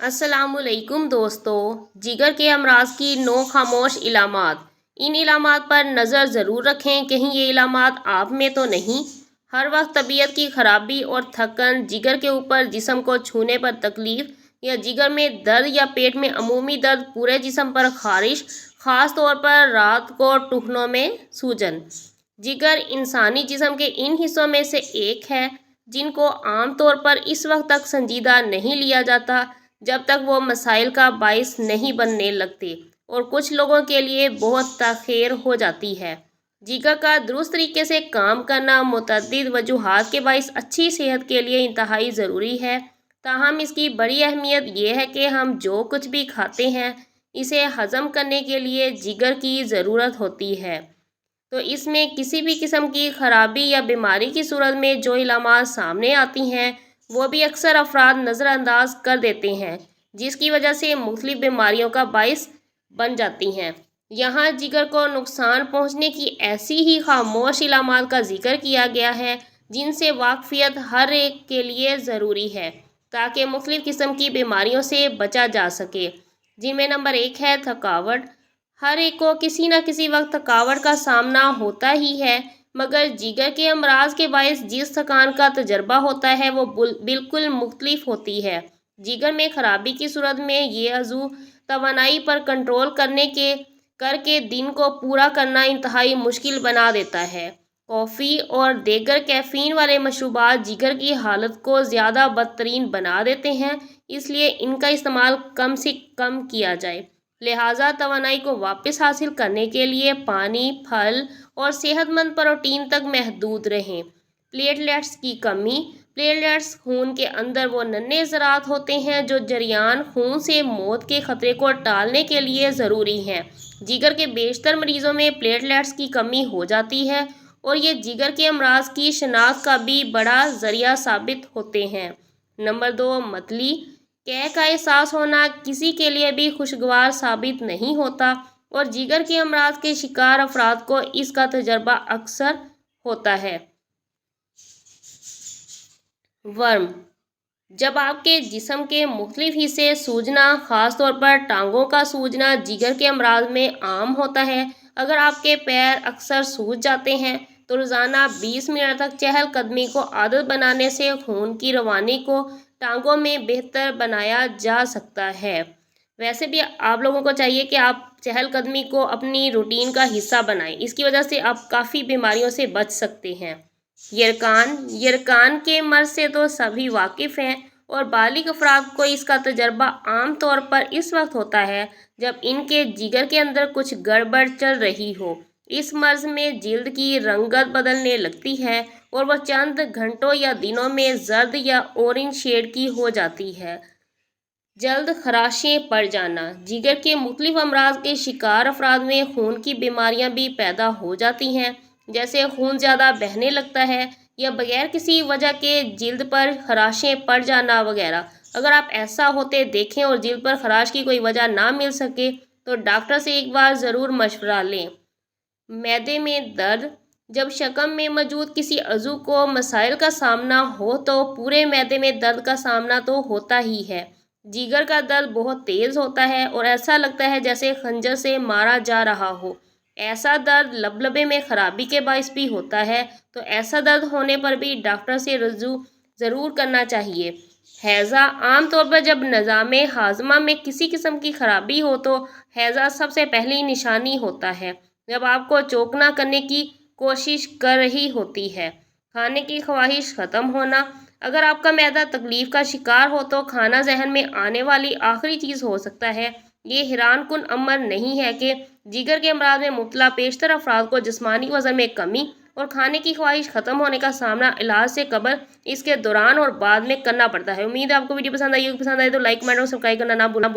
अस्सलाम वालेकुम दोस्तों। जिगर के अमराज की 9 खामोश इलामात। इन इलामात पर नज़र ज़रूर रखें, कहीं ये इलामात आप में तो नहीं। हर वक्त तबीयत की खराबी और थकन, जिगर के ऊपर जिस्म को छूने पर तकलीफ, या जिगर में दर्द या पेट में अमूमी दर्द, पूरे जिस्म पर खारिश, ख़ास तौर पर रात को टखनों में सूजन। जिगर इंसानी जिस्म के इन हिस्सों में से एक है जिनको आम तौर पर इस वक्त तक संजीदा नहीं लिया जाता जब तक वो मसाइल का बाइस नहीं बनने लगते, और कुछ लोगों के लिए बहुत ताख़ीर हो जाती है। जिगर का दुरुस्त तरीके से काम करना मुतअद्दिद वजूहात के बाइस अच्छी सेहत के लिए इंतहाई ज़रूरी है। ताहम इसकी बड़ी अहमियत यह है कि हम जो कुछ भी खाते हैं इसे हज़म करने के लिए जिगर की ज़रूरत होती है। तो इसमें किसी भी किस्म की ख़राबी या बीमारी की सूरत में जो इलामात सामने आती हैं वो भी अक्सर अफराद नज़रअंदाज कर देते हैं, जिसकी वजह से मुख्तलिफ बीमारियों का बाइस बन जाती हैं। यहाँ जिगर को नुकसान पहुँचने की ऐसी ही खामोश इलामात का जिक्र किया गया है जिनसे वाकफियत हर एक के लिए ज़रूरी है ताकि मुख्तलिफ किस्म की बीमारियों से बचा जा सके, जिनमें नंबर 1 है थकावट। हर एक को किसी न किसी वक्त थकावट का सामना होता ही है, मगर जिगर के अमराज के बायस जिस थकान का तजर्बा होता है वो बिल्कुल मुख्तलिफ होती है। जिगर में खराबी की सूरत में ये अज़ू तवानाई पर कंट्रोल करके दिन को पूरा करना इंतहाई मुश्किल बना देता है। कॉफ़ी और दीगर कैफ़ीन वाले मशरूबात जिगर की हालत को ज़्यादा बदतरीन बना देते हैं, इसलिए इनका इस्तेमाल कम से कम किया जाए। लिहाजा तवानाई को वापस हासिल करने के लिए पानी, फल और सेहतमंद प्रोटीन तक महदूद रहें। प्लेटलेट्स की कमी। प्लेटलेट्स खून के अंदर वो नन्हे ज़रात होते हैं जो जरियान खून से मौत के ख़तरे को टालने के लिए ज़रूरी हैं। जिगर के बेशतर मरीज़ों में प्लेटलेट्स की कमी हो जाती है और ये जिगर के अमराज की शनाख्त का भी बड़ा ज़रिया साबित होते हैं। नंबर 2, मतली। कैं का एहसास होना किसी के लिए भी खुशगवार साबित नहीं होता और जिगर के अमराज के शिकार अफराद को इसका तजर्बा अक्सर होता है। वर्म। जब आपके जिस्म के मुख्तलिफ हिस्से सूजना, ख़ास तौर पर टांगों का सूजना, जिगर के अमराज में आम होता है। अगर आपके पैर अक्सर सूज जाते हैं तो रोज़ाना 20 मिनट तक चहलकदमी को आदत बनाने से खून की रवानी को टांगों में बेहतर बनाया जा सकता है। वैसे भी आप लोगों को चाहिए कि आप चहलकदमी को अपनी रूटीन का हिस्सा बनाएं, इसकी वजह से आप काफ़ी बीमारियों से बच सकते हैं। यरकान के मर्ज़ से तो सभी वाकिफ़ हैं और बालिग अफराद को इसका तजर्बा आम तौर पर इस वक्त होता है जब इनके जिगर के अंदर कुछ गड़बड़ चल रही हो। इस मर्ज़ में जिल्द की रंगत बदलने लगती है और वह चंद घंटों या दिनों में जर्द या ऑरेंज शेड की हो जाती है। जल्द खराशें पड़ जाना। जिगर के मुख्तलिफ अमराज के शिकार अफराद में खून की बीमारियां भी पैदा हो जाती हैं, जैसे खून ज़्यादा बहने लगता है या बगैर किसी वजह के जिल्द पर खराशें पड़ जाना वगैरह। अगर आप ऐसा होते देखें और जिल्द पर खराश की कोई वजह ना मिल सके तो डॉक्टर से एक बार ज़रूर मशवरा लें। मैदे में दर्द। जब शकम में मौजूद किसी अज़ू को मसाइल का सामना हो तो पूरे मैदे में दर्द का सामना तो होता ही है। जिगर का दर्द बहुत तेज़ होता है और ऐसा लगता है जैसे खंजर से मारा जा रहा हो। ऐसा दर्द लबलबे में ख़राबी के बाइस भी होता है, तो ऐसा दर्द होने पर भी डॉक्टर से रुजू ज़रूर करना चाहिए। हैज़ा। आम तौर पर जब निज़ामे हाज़मा में किसी किस्म की खराबी हो तो हैज़ा सबसे पहली निशानी होता है, जब आपको चोकना करने की कोशिश कर रही होती है। खाने की ख्वाहिश ख़त्म होना। अगर आपका मैदा तकलीफ़ का शिकार हो तो खाना जहन में आने वाली आखिरी चीज़ हो सकता है। ये हैरानकुन अमर नहीं है कि जिगर के अमराज में मुब्तला पेशतर अफराद को जिस्मानी वज़न में कमी और खाने की ख्वाहिश ख़त्म होने का सामना इलाज से कबल, इसके दौरान और बाद में करना पड़ता है। उम्मीद है आपको वीडियो पसंद आई होगी। पसंद आए तो लाइक, कमेंट और सब्सक्राइब करना ना भूलना।